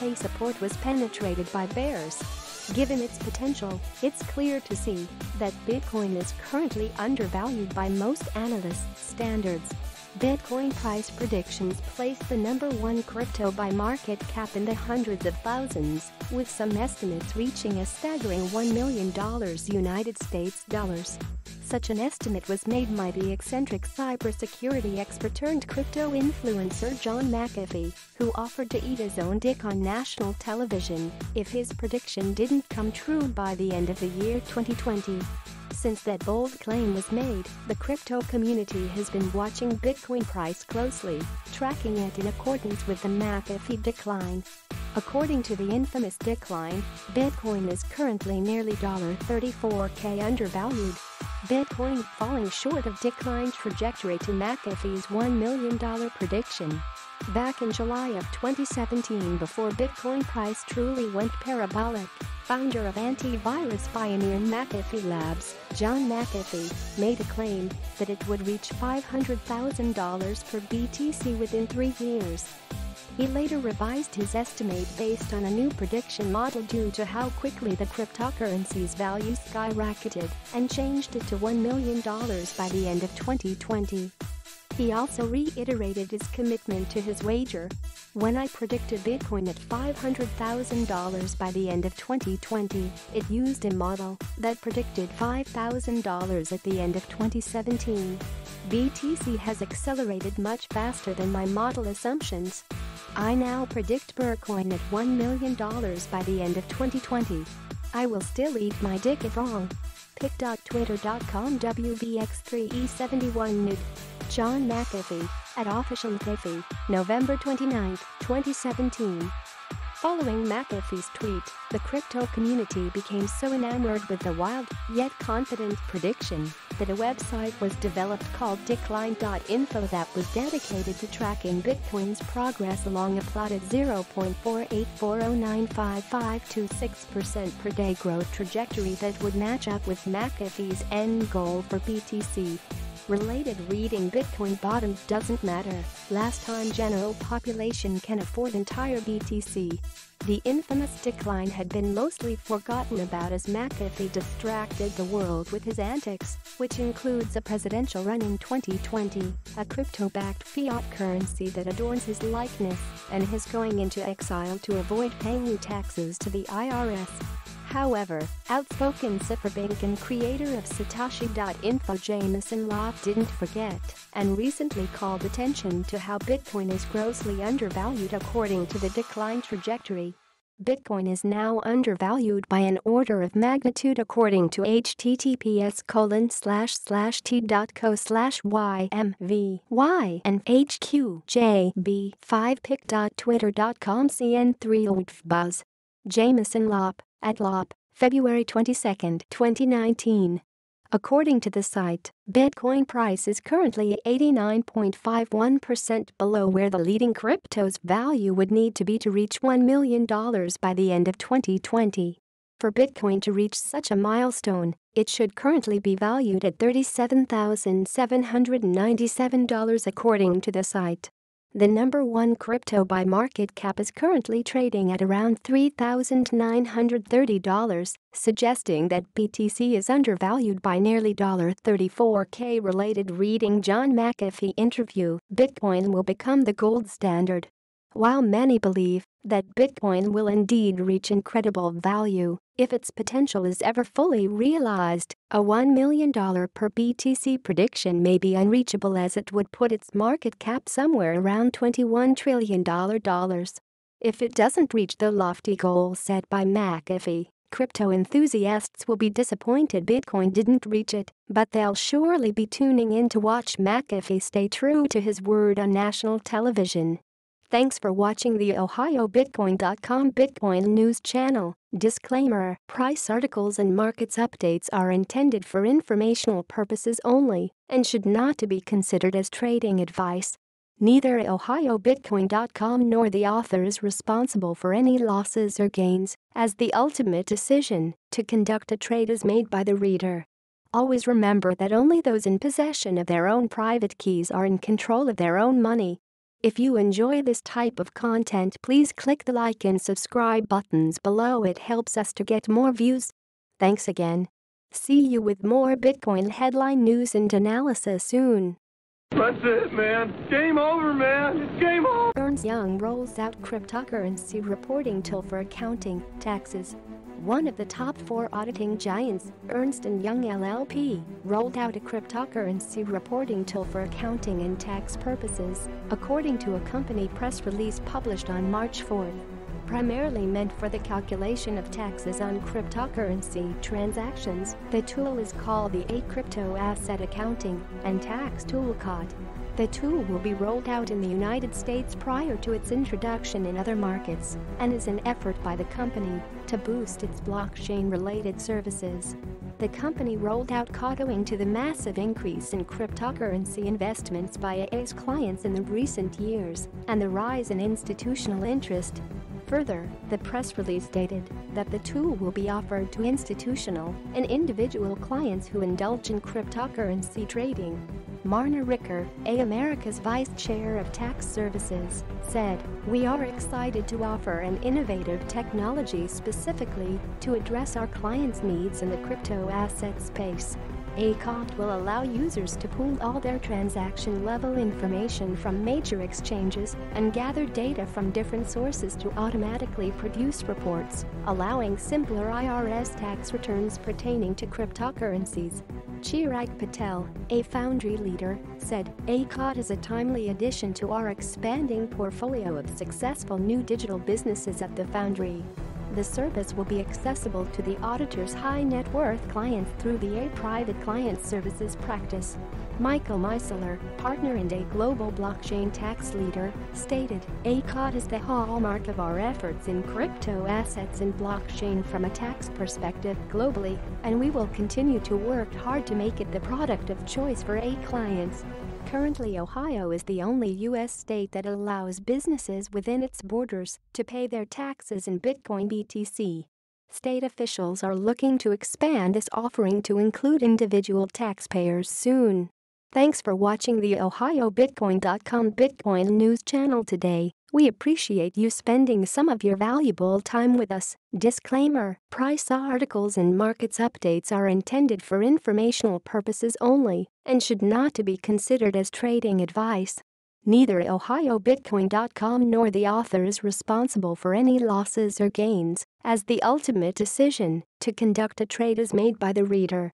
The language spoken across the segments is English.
20K support was penetrated by bears. Given its potential, it's clear to see that Bitcoin is currently undervalued by most analysts' standards. Bitcoin price predictions place the number one crypto by market cap in the hundreds of thousands, with some estimates reaching a staggering $1 million United States dollars. Such an estimate was made by the eccentric cybersecurity expert turned crypto influencer John McAfee, who offered to eat his own dick on national television if his prediction didn't come true by the end of the year 2020. Since that bold claim was made, the crypto community has been watching Bitcoin price closely, tracking it in accordance with the McAfee decline. According to the infamous decline, Bitcoin is currently nearly $34K undervalued. Bitcoin falling short of decline trajectory to McAfee's $1 million prediction. Back in July of 2017, before Bitcoin price truly went parabolic, founder of antivirus pioneer McAfee Labs, John McAfee, made a claim that it would reach $500,000 per BTC within 3 years. He later revised his estimate based on a new prediction model due to how quickly the cryptocurrency's value skyrocketed, and changed it to $1 million by the end of 2020. He also reiterated his commitment to his wager. When I predicted Bitcoin at $500,000 by the end of 2020, it used a model that predicted $5,000 at the end of 2017. BTC has accelerated much faster than my model assumptions. I now predict Bitcoin at $1 million by the end of 2020. I will still eat my dick if wrong. Pic.twitter.com WVX3E71 Nude. John McAfee, at Official McAfee, November 29, 2017. Following McAfee's tweet, the crypto community became so enamored with the wild, yet confident prediction that a website was developed called Decline.info that was dedicated to tracking Bitcoin's progress along a plotted 0.484095526% per day growth trajectory that would match up with McAfee's end goal for BTC. Related reading: Bitcoin bottom doesn't matter. Last time general population can afford entire BTC. The infamous decline had been mostly forgotten about as McAfee distracted the world with his antics, which includes a presidential run in 2020, a crypto-backed fiat currency that adorns his likeness, and his going into exile to avoid paying taxes to the IRS. However, outspoken cypherbank and creator of Satoshi.info Jameson Lopp didn't forget, and recently called attention to how Bitcoin is grossly undervalued according to the decline trajectory. Bitcoin is now undervalued by an order of magnitude according to https://t.co/ymvy and hqjb5pic.twitter.com cn3oudfbuzz. Jameson Lopp, at Lopp, February 22, 2019. According to the site, Bitcoin price is currently 89.51% below where the leading crypto's value would need to be to reach $1 million by the end of 2020. For Bitcoin to reach such a milestone, it should currently be valued at $37,797 according to the site. The number one crypto by market cap is currently trading at around $3,930, suggesting that BTC is undervalued by nearly $34K. Related reading: John McAfee interview: Bitcoin will become the gold standard. While many believe that Bitcoin will indeed reach incredible value if its potential is ever fully realized, a $1 million per BTC prediction may be unreachable, as it would put its market cap somewhere around $21 trillion. If it doesn't reach the lofty goal set by McAfee, crypto enthusiasts will be disappointed Bitcoin didn't reach it, but they'll surely be tuning in to watch McAfee stay true to his word on national television. Thanks for watching the OhioBitcoin.com Bitcoin News channel. Disclaimer: price articles and markets updates are intended for informational purposes only and should not be considered as trading advice. Neither OhioBitcoin.com nor the author is responsible for any losses or gains, as the ultimate decision to conduct a trade is made by the reader. Always remember that only those in possession of their own private keys are in control of their own money. If you enjoy this type of content, please click the like and subscribe buttons below. It helps us to get more views. Thanks again. See you with more Bitcoin headline news and analysis soon. That's it, man. Game over, man. It's game over. Ernst & Young rolls out cryptocurrency reporting tool for accounting, taxes. One of the top 4 auditing giants, Ernst & Young LLP, rolled out a cryptocurrency reporting tool for accounting and tax purposes, according to a company press release published on March 4. Primarily meant for the calculation of taxes on cryptocurrency transactions, the tool is called the Crypto Asset Accounting and Tax Toolkit. The tool will be rolled out in the United States prior to its introduction in other markets, and is an effort by the company to boost its blockchain-related services. The company rolled out owing to the massive increase in cryptocurrency investments by its clients in the recent years and the rise in institutional interest. Further, the press release stated that the tool will be offered to institutional and individual clients who indulge in cryptocurrency trading. Marna Ricker, America's Vice Chair of Tax Services, said, "We are excited to offer an innovative technology specifically to address our clients' needs in the crypto asset space. Cant will allow users to pool all their transaction-level information from major exchanges and gather data from different sources to automatically produce reports, allowing simpler IRS tax returns pertaining to cryptocurrencies." Chirag Patel, a Foundry leader, said, "Cant is a timely addition to our expanding portfolio of successful new digital businesses at the Foundry." The service will be accessible to the auditor's high-net-worth clients through the Private Client Services practice. Michael Meisler, partner and a global blockchain tax leader, stated, "Cant is the hallmark of our efforts in crypto assets and blockchain from a tax perspective globally, and we will continue to work hard to make it the product of choice for clients." Currently, Ohio is the only U.S. state that allows businesses within its borders to pay their taxes in Bitcoin BTC. State officials are looking to expand this offering to include individual taxpayers soon. Thanks for watching the OhioBitcoin.com Bitcoin news channel today. We appreciate you spending some of your valuable time with us. Disclaimer: price articles and markets updates are intended for informational purposes only and should not be considered as trading advice. Neither OhioBitcoin.com nor the author is responsible for any losses or gains, as the ultimate decision to conduct a trade is made by the reader.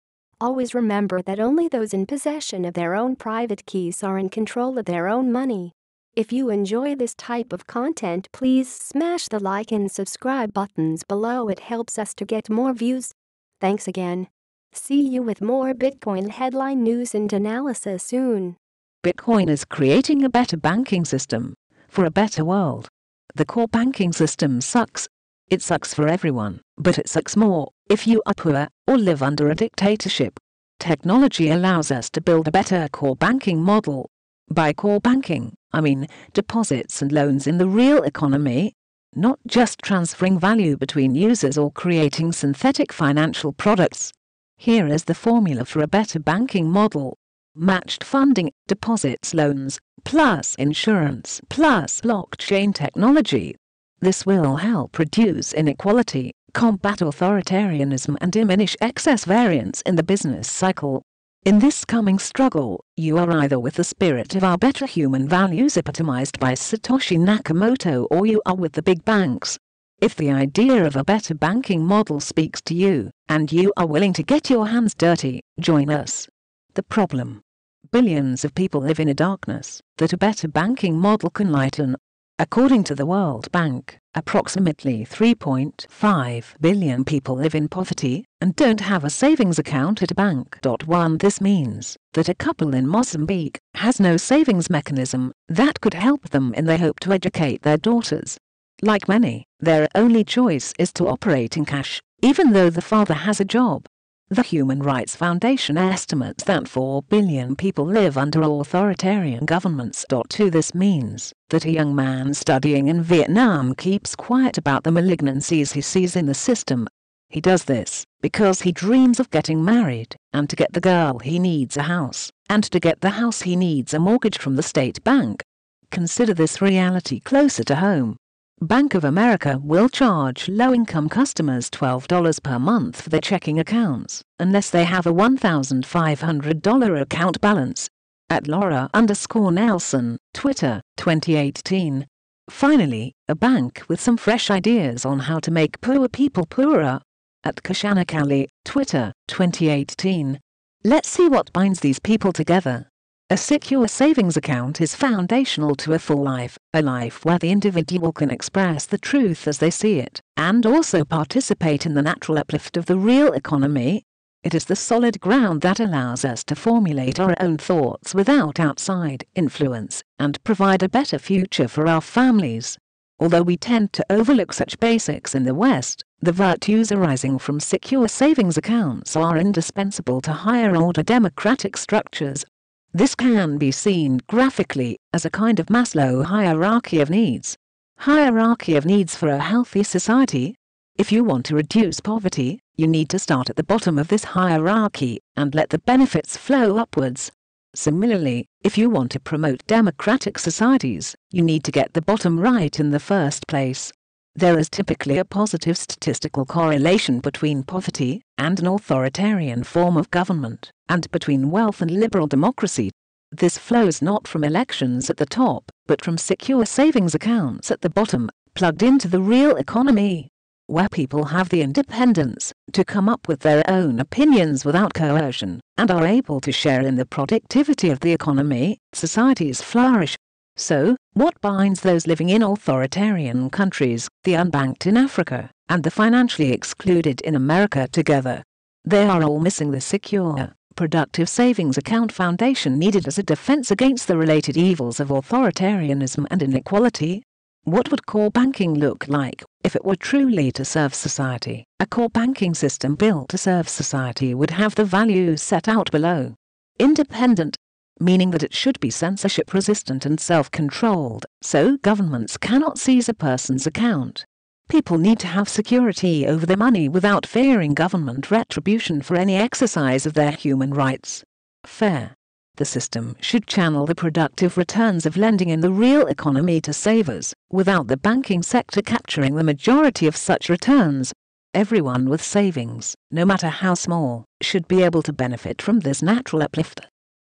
Always remember that only those in possession of their own private keys are in control of their own money. If you enjoy this type of content, please smash the like and subscribe buttons below. It helps us to get more views. Thanks again. See you with more Bitcoin headline news and analysis soon. Bitcoin is creating a better banking system for a better world. The core banking system sucks. It sucks for everyone, but it sucks more if you are poor or live under a dictatorship. Technology allows us to build a better core banking model. By core banking, I mean deposits and loans in the real economy, not just transferring value between users or creating synthetic financial products. Here is the formula for a better banking model. Matched funding, deposits, loans, plus insurance, plus blockchain technology. This will help reduce inequality, combat authoritarianism and diminish excess variance in the business cycle. In this coming struggle, you are either with the spirit of our better human values epitomized by Satoshi Nakamoto, or you are with the big banks. If the idea of a better banking model speaks to you, and you are willing to get your hands dirty, join us. The problem: billions of people live in a darkness that a better banking model can lighten. According to the World Bank, approximately 3.5 billion people live in poverty and don't have a savings account at a bank. This means that a couple in Mozambique has no savings mechanism that could help them in their hope to educate their daughters. Like many, their only choice is to operate in cash, even though the father has a job. The Human Rights Foundation estimates that 4 billion people live under authoritarian governments. This means that a young man studying in Vietnam keeps quiet about the malignancies he sees in the system. He does this because he dreams of getting married, and to get the girl he needs a house, and to get the house he needs a mortgage from the state bank. Consider this reality closer to home. Bank of America will charge low-income customers $12 per month for their checking accounts, unless they have a $1,500 account balance. At Laura_Nelson, Twitter, 2018. Finally, a bank with some fresh ideas on how to make poor people poorer. At Kashanakali, Twitter, 2018. Let's see what binds these people together. A secure savings account is foundational to a full life, a life where the individual can express the truth as they see it, and also participate in the natural uplift of the real economy. It is the solid ground that allows us to formulate our own thoughts without outside influence, and provide a better future for our families. Although we tend to overlook such basics in the West, the virtues arising from secure savings accounts are indispensable to higher-order democratic structures. This can be seen graphically as a kind of Maslow hierarchy of needs. Hierarchy of needs for a healthy society. If you want to reduce poverty, you need to start at the bottom of this hierarchy and let the benefits flow upwards. Similarly, if you want to promote democratic societies, you need to get the bottom right in the first place. There is typically a positive statistical correlation between poverty and an authoritarian form of government, and between wealth and liberal democracy. This flows not from elections at the top, but from secure savings accounts at the bottom, plugged into the real economy, where people have the independence to come up with their own opinions without coercion, and are able to share in the productivity of the economy. Societies flourish. So, what binds those living in authoritarian countries, the unbanked in Africa, and the financially excluded in America together? They are all missing the secure, productive savings account foundation needed as a defense against the related evils of authoritarianism and inequality. What would core banking look like if it were truly to serve society? A core banking system built to serve society would have the values set out below. Independent, meaning that it should be censorship-resistant and self-controlled, so governments cannot seize a person's account. People need to have security over their money without fearing government retribution for any exercise of their human rights. Fair. The system should channel the productive returns of lending in the real economy to savers, without the banking sector capturing the majority of such returns. Everyone with savings, no matter how small, should be able to benefit from this natural uplift.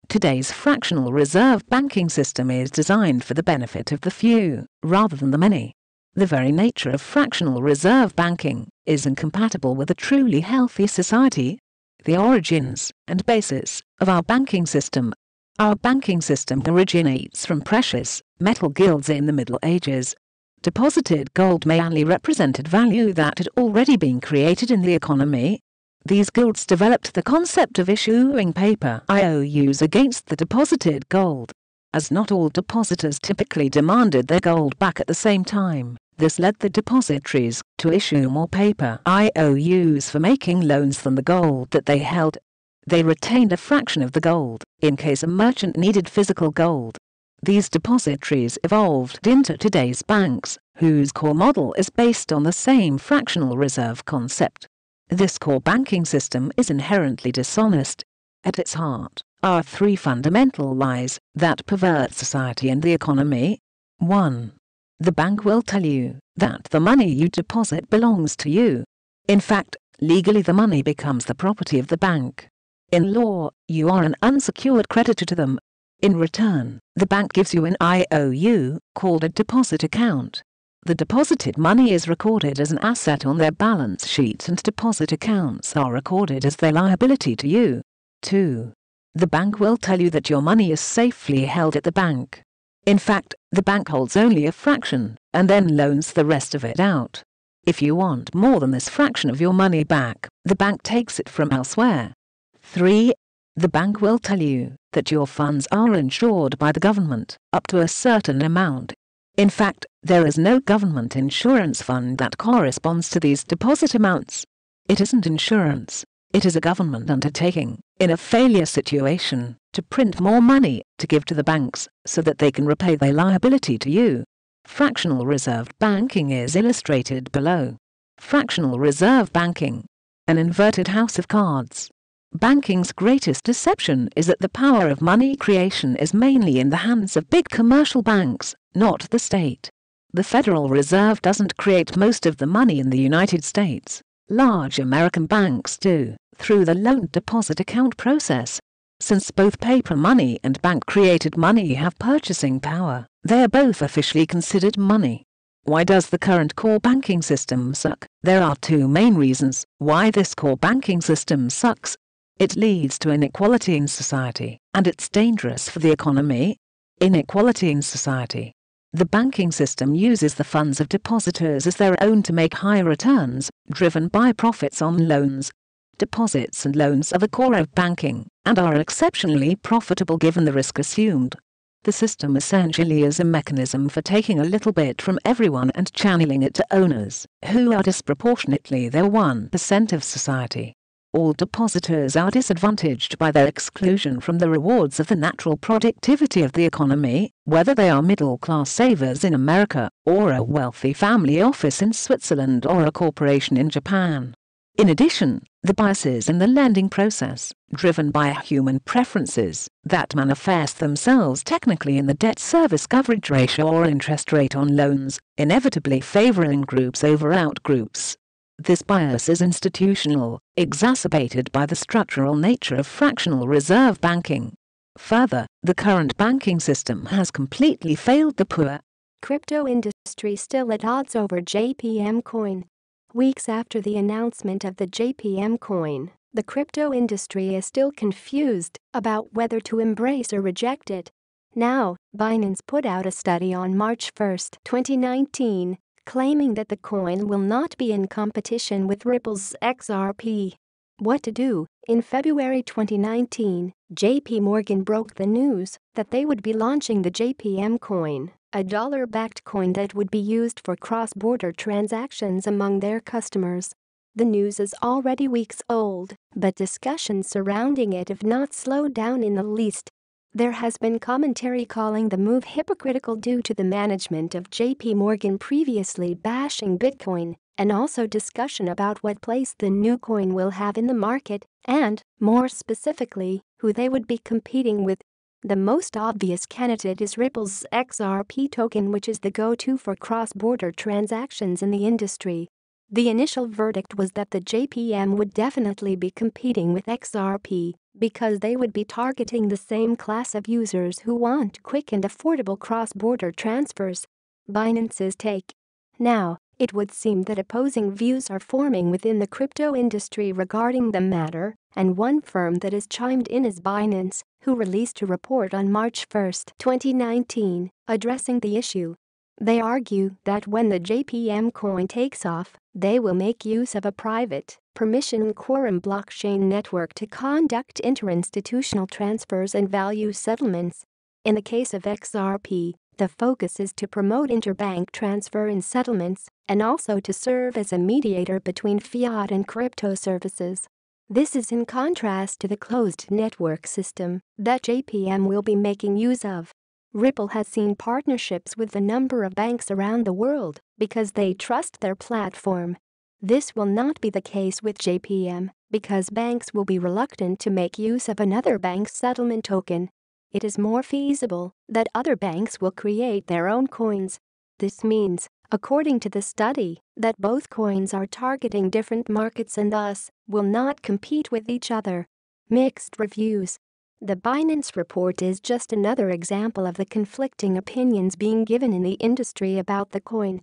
Today's fractional reserve banking system is designed for the benefit of the few, rather than the many. The very nature of fractional reserve banking is incompatible with a truly healthy society. The origins and basis of our banking system. Our banking system originates from precious metal guilds in the Middle Ages. Deposited gold mainly represented value that had already been created in the economy. These guilds developed the concept of issuing paper IOUs against the deposited gold. As not all depositors typically demanded their gold back at the same time, this led the depositories to issue more paper IOUs for making loans than the gold that they held. They retained a fraction of the gold, in case a merchant needed physical gold. These depositories evolved into today's banks, whose core model is based on the same fractional reserve concept. This core banking system is inherently dishonest. At its heart are three fundamental lies that pervert society and the economy. 1. The bank will tell you that the money you deposit belongs to you. In fact, legally the money becomes the property of the bank. In law, you are an unsecured creditor to them. In return, the bank gives you an IOU, called a deposit account. The deposited money is recorded as an asset on their balance sheet and deposit accounts are recorded as their liability to you. 2. The bank will tell you that your money is safely held at the bank. In fact, the bank holds only a fraction, and then loans the rest of it out. If you want more than this fraction of your money back, the bank takes it from elsewhere. 3. The bank will tell you that your funds are insured by the government, up to a certain amount. In fact, there is no government insurance fund that corresponds to these deposit amounts. It isn't insurance. It is a government undertaking, in a failure situation, to print more money to give to the banks so that they can repay their liability to you. Fractional reserve banking is illustrated below. Fractional reserve banking. An inverted house of cards. Banking's greatest deception is that the power of money creation is mainly in the hands of big commercial banks, not the state. The Federal Reserve doesn't create most of the money in the United States. Large American banks do, through the loan deposit account process. Since both paper money and bank-created money have purchasing power, they are both officially considered money. Why does the current core banking system suck? There are two main reasons why this core banking system sucks. It leads to inequality in society, and it's dangerous for the economy. Inequality in society. The banking system uses the funds of depositors as their own to make high returns, driven by profits on loans. Deposits and loans are the core of banking, and are exceptionally profitable given the risk assumed. The system essentially is a mechanism for taking a little bit from everyone and channeling it to owners, who are disproportionately the 1% of society. All depositors are disadvantaged by their exclusion from the rewards of the natural productivity of the economy, whether they are middle-class savers in America, or a wealthy family office in Switzerland or a corporation in Japan. In addition, the biases in the lending process, driven by human preferences, that manifest themselves technically in the debt service coverage ratio or interest rate on loans, inevitably favor in-groups over out-groups. This bias is institutional, exacerbated by the structural nature of fractional reserve banking. Further, the current banking system has completely failed the poor. Crypto industry still at odds over JPM coin. Weeks after the announcement of the JPM coin, the crypto industry is still confused about whether to embrace or reject it. Now, Binance put out a study on March 1, 2019, claiming that the coin will not be in competition with Ripple's XRP. What to do? In February 2019, JPMorgan broke the news that they would be launching the JPM coin, a dollar-backed coin that would be used for cross-border transactions among their customers. The news is already weeks old, but discussions surrounding it have not slowed down in the least. There has been commentary calling the move hypocritical due to the management of JPMorgan previously bashing Bitcoin, and also discussion about what place the new coin will have in the market, and, more specifically, who they would be competing with. The most obvious candidate is Ripple's XRP token, which is the go-to for cross-border transactions in the industry. The initial verdict was that the JPM would definitely be competing with XRP because they would be targeting the same class of users who want quick and affordable cross-border transfers. Binance's take. Now, it would seem that opposing views are forming within the crypto industry regarding the matter, and one firm that has chimed in is Binance, who released a report on March 1, 2019, addressing the issue. They argue that when the JPM coin takes off, they will make use of a private, permission quorum blockchain network to conduct interinstitutional transfers and value settlements. In the case of XRP, the focus is to promote interbank transfer and settlements, and also to serve as a mediator between fiat and crypto services. This is in contrast to the closed network system that JPM will be making use of. Ripple has seen partnerships with a number of banks around the world because they trust their platform. This will not be the case with JPM because banks will be reluctant to make use of another bank's settlement token. It is more feasible that other banks will create their own coins. This means, according to the study, that both coins are targeting different markets and thus will not compete with each other. Mixed reviews. The Binance report is just another example of the conflicting opinions being given in the industry about the coin.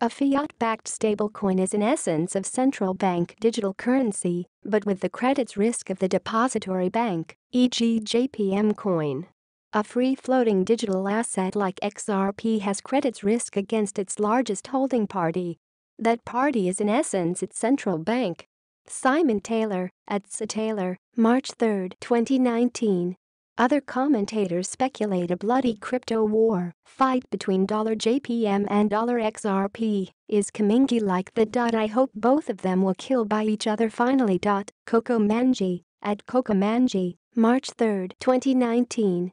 A fiat-backed stablecoin is in essence a central bank digital currency, but with the credit risk of the depository bank, e.g. JPM coin. A free-floating digital asset like XRP has credit risk against its largest holding party. That party is in essence its central bank. Simon Taylor, at Taylor, March 3, 2019. Other commentators speculate a bloody crypto war fight between $JPM and $XRP is coming like the. I hope both of them will kill by each other finally. Coco Manji, at Coco Manji, March 3, 2019.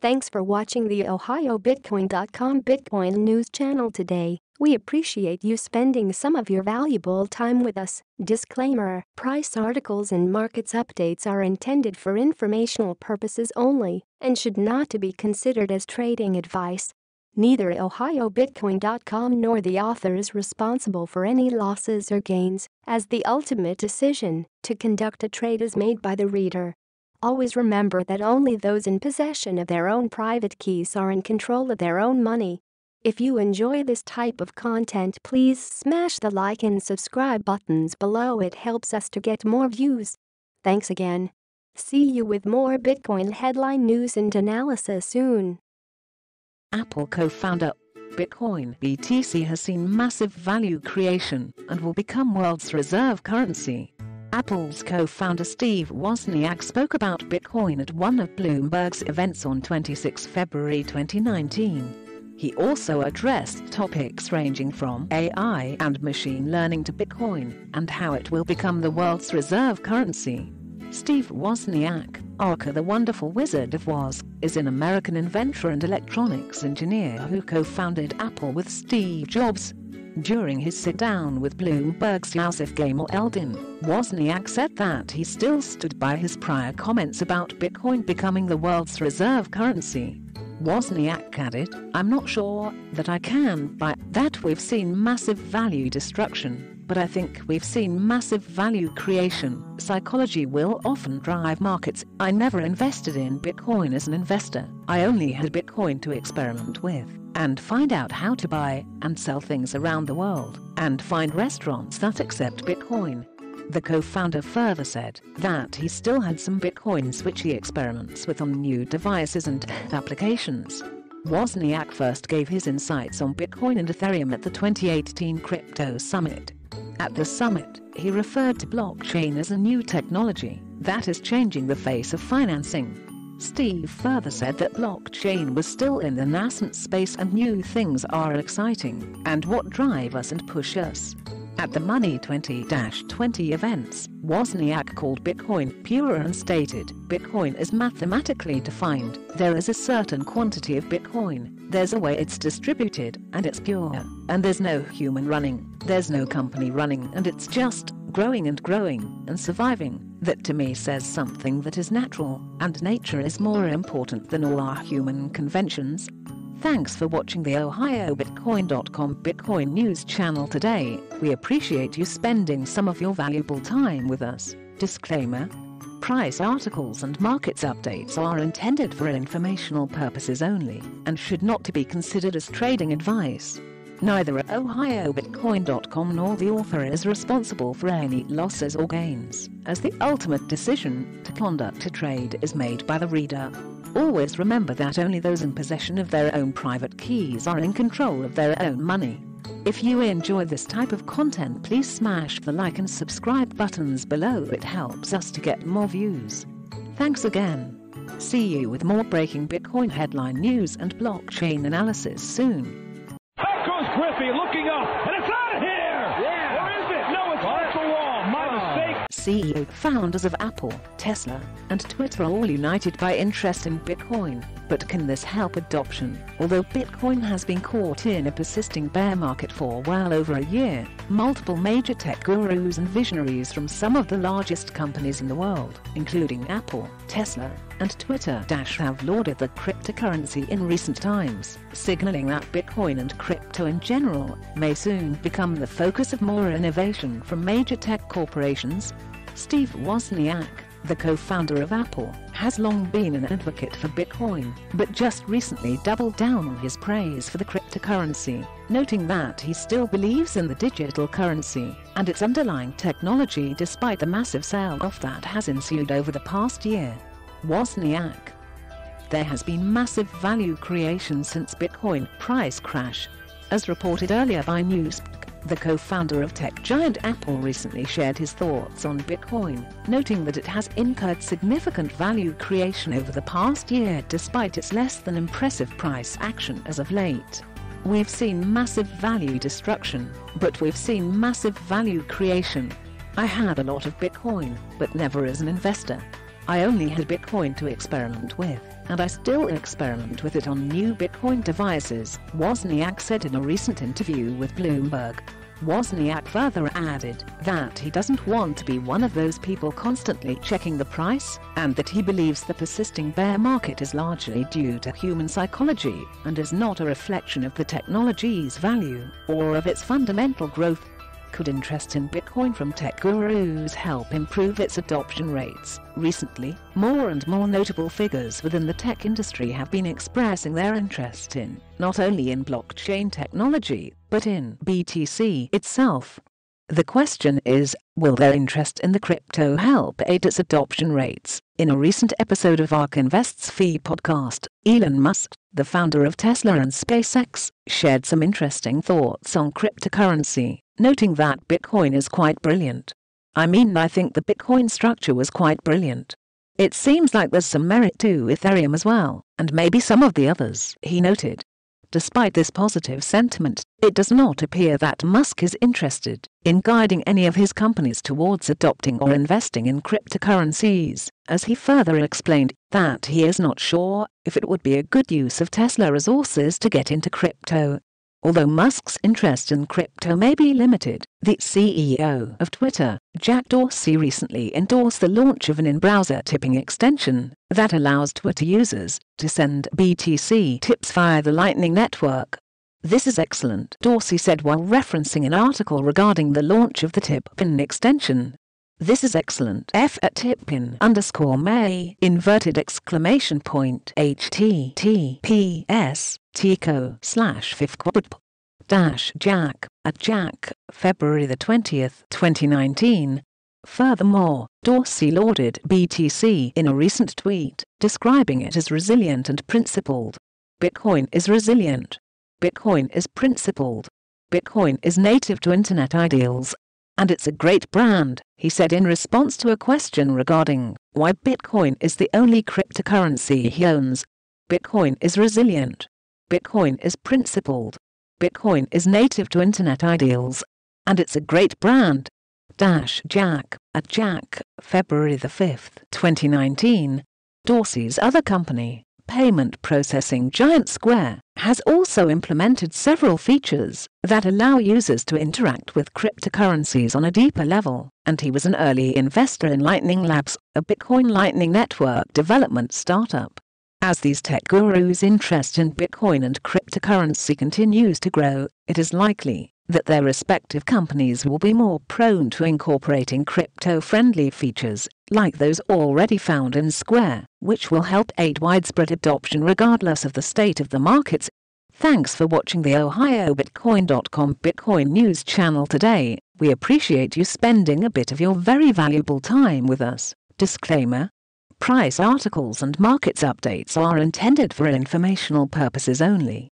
Thanks for watching the OhioBitcoin.com Bitcoin news channel today. We appreciate you spending some of your valuable time with us. Disclaimer: price articles and markets updates are intended for informational purposes only and should not be considered as trading advice. Neither OhioBitcoin.com nor the author is responsible for any losses or gains, as the ultimate decision to conduct a trade is made by the reader. Always remember that only those in possession of their own private keys are in control of their own money. If you enjoy this type of content, please smash the like and subscribe buttons below. It helps us to get more views. Thanks again. See you with more Bitcoin headline news and analysis soon. Apple co-founder Bitcoin BTC has seen massive value creation and will become world's reserve currency. Apple's co-founder Steve Wozniak spoke about Bitcoin at one of Bloomberg's events on 26 February 2019. He also addressed topics ranging from AI and machine learning to Bitcoin and how it will become the world's reserve currency. Steve Wozniak, aka the Wonderful Wizard of Woz, is an American inventor and electronics engineer who co-founded Apple with Steve Jobs. During his sit-down with Bloomberg's Yusuf Gamal Eldin, Wozniak said that he still stood by his prior comments about Bitcoin becoming the world's reserve currency. Wozniak added, "I'm not sure that I can buy that. We've seen massive value destruction, but I think we've seen massive value creation. Psychology will often drive markets. I never invested in Bitcoin as an investor. I only had Bitcoin to experiment with and find out how to buy and sell things around the world and find restaurants that accept Bitcoin." The co-founder further said that he still had some Bitcoins which he experiments with on new devices and applications. Wozniak first gave his insights on Bitcoin and Ethereum at the 2018 Crypto Summit. At the summit, he referred to blockchain as a new technology that is changing the face of financing. Steve further said that blockchain was still in the nascent space and new things are exciting and what drive us and push us. At the Money 20-20 events, Wozniak called Bitcoin pure and stated, "Bitcoin is mathematically defined. There is a certain quantity of Bitcoin, there's a way it's distributed, and it's pure, and there's no human running, there's no company running, and it's just growing and surviving." That to me says something that is natural, and nature is more important than all our human conventions. Thanks for watching the OhioBitcoin.com Bitcoin news channel today. We appreciate you spending some of your valuable time with us. Disclaimer: price articles and markets updates are intended for informational purposes only and should not be considered as trading advice. Neither OhioBitcoin.com nor the author is responsible for any losses or gains, as the ultimate decision to conduct a trade is made by the reader. Always remember that only those in possession of their own private keys are in control of their own money. If you enjoy this type of content, please smash the like and subscribe buttons below. It helps us to get more views. Thanks again. See you with more breaking Bitcoin headline news and blockchain analysis soon. Back goes Griffey, looking up, and it's out of here! Yeah! Or is it? No, it's off the wall. My mistake. CEO, founders of Apple, Tesla, and Twitter are all united by interest in Bitcoin. But can this help adoption? Although Bitcoin has been caught in a persisting bear market for well over a year, multiple major tech gurus and visionaries from some of the largest companies in the world, including Apple, Tesla, and Twitter, have lauded the cryptocurrency in recent times, signaling that Bitcoin and crypto in general may soon become the focus of more innovation from major tech corporations. Steve Wozniak, the co-founder of Apple, has long been an advocate for Bitcoin, but just recently doubled down on his praise for the cryptocurrency, noting that he still believes in the digital currency and its underlying technology despite the massive sell-off that has ensued over the past year. Wozniak: there has been massive value creation since Bitcoin price crash. As reported earlier by News.You, the co-founder of tech giant Apple recently shared his thoughts on Bitcoin, noting that it has incurred significant value creation over the past year despite its less than impressive price action as of late. "We've seen massive value destruction, but we've seen massive value creation. I had a lot of Bitcoin, but never as an investor. I only had Bitcoin to experiment with and I still experiment with it on new Bitcoin devices, Wozniak said in a recent interview with Bloomberg. Wozniak further added that he doesn't want to be one of those people constantly checking the price, and that he believes the persisting bear market is largely due to human psychology and is not a reflection of the technology's value or of its fundamental growth. Could interest in Bitcoin from tech gurus help improve its adoption rates? Recently, more and more notable figures within the tech industry have been expressing their interest in, not only in blockchain technology, but in BTC itself. The question is, will their interest in the crypto help aid its adoption rates? In a recent episode of ARK Invest's Fee podcast, Elon Musk, the founder of Tesla and SpaceX, shared some interesting thoughts on cryptocurrency, noting that Bitcoin is quite brilliant. I think the Bitcoin structure was quite brilliant. It seems like there's some merit to Ethereum as well, and maybe some of the others, he noted. Despite this positive sentiment, it does not appear that Musk is interested in guiding any of his companies towards adopting or investing in cryptocurrencies, as he further explained that he is not sure if it would be a good use of Tesla resources to get into crypto. Although Musk's interest in crypto may be limited, the CEO of Twitter, Jack Dorsey, recently endorsed the launch of an in-browser tipping extension that allows Twitter users to send BTC tips via the Lightning Network. "This is excellent," Dorsey said while referencing an article regarding the launch of the tip-in extension. "This is excellent. @tipin_May HTTPS TCO/FIFQUAD-Jack February 20th, 2019. Furthermore, Dorsey lauded BTC in a recent tweet, describing it as resilient and principled. Bitcoin is resilient. Bitcoin is principled. Bitcoin is native to internet ideals. And it's a great brand, he said in response to a question regarding why Bitcoin is the only cryptocurrency he owns. Bitcoin is resilient. Bitcoin is principled. Bitcoin is native to internet ideals. And it's a great brand. Jack February 5th, 2019. Dorsey's other company, payment processing giant Square, has also implemented several features that allow users to interact with cryptocurrencies on a deeper level, and he was an early investor in Lightning Labs, a Bitcoin Lightning Network development startup. As these tech gurus' interest in Bitcoin and cryptocurrency continues to grow, it is likely that their respective companies will be more prone to incorporating crypto-friendly features, like those already found in Square, which will help aid widespread adoption regardless of the state of the markets. Thanks for watching the OhioBitcoin.com Bitcoin News channel today. We appreciate you spending a bit of your very valuable time with us. Disclaimer: price articles and markets updates are intended for informational purposes only.